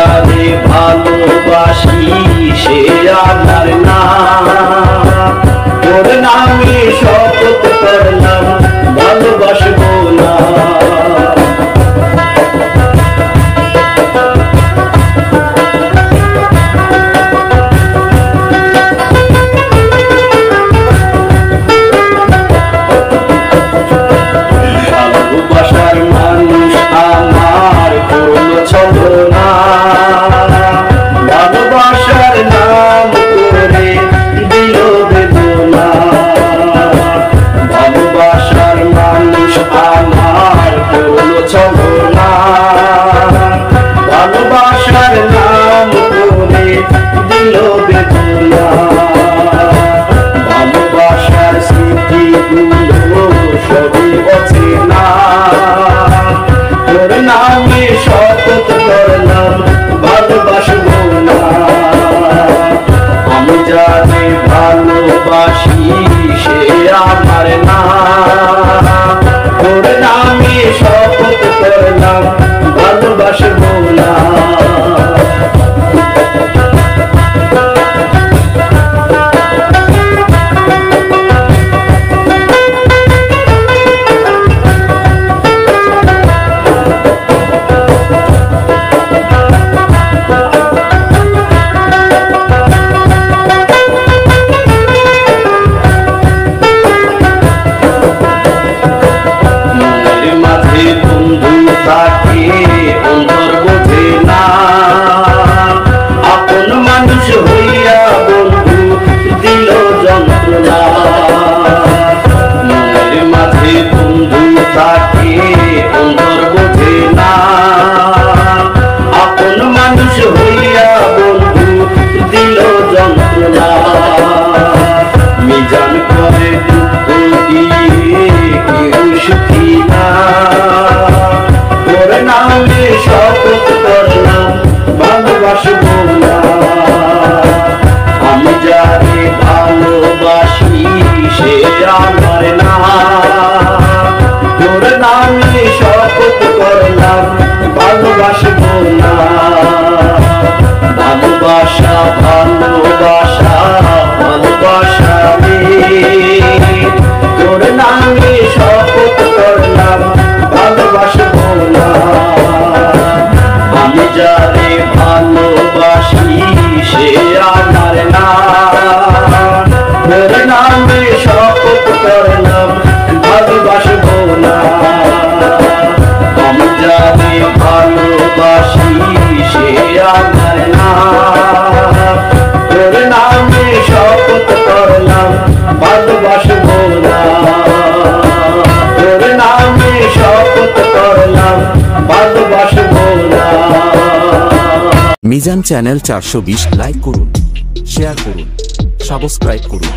যারে ভালোবাসি সে আমার না, তোর নামে শপথ করলাম ভালোবাসবো না। ভালোবাসি সে আমার না, তোর নামে শপথ করলাম ভালোবাসবো না। তাকে অন্তর বোঝে না, আপন মানুষ হইয়া বন্ধু দিল যন্ত্রণা। মনের মাঝে বন্ধু তাকে অন্তর বোঝে না, আপন মানুষ হইয়া বন্ধু দিল যন্ত্রণা। মিজান করে দুঃখ দিয়ে কেউ সুখী না, তোর নামে শপথ করলাম ভালোবাসবো না। আমি যারে ভালোবাসি সে আমার না, তোর নামে শপথ করলাম ভালোবাসবো না। ভালোবাসা ভালোবাসা ভালোবাসা রে, তোর নামে শপথ করলাম ভালোবাসবো না। আমি যারে ভালোবাসি সে আমার না, তোর নামে শপথ করলাম ভালোবাসবো না। আমি যারে ভালোবাসি সে আমার না, তোর নামে শপথ করলাম ভালোবাসবো না। তোর নামে শপথ করলাম ভালোবাসবো না। মিজান চ্যানেল 420 লাইক করুন, শেয়ার করুন, সাবস্ক্রাইব করুন।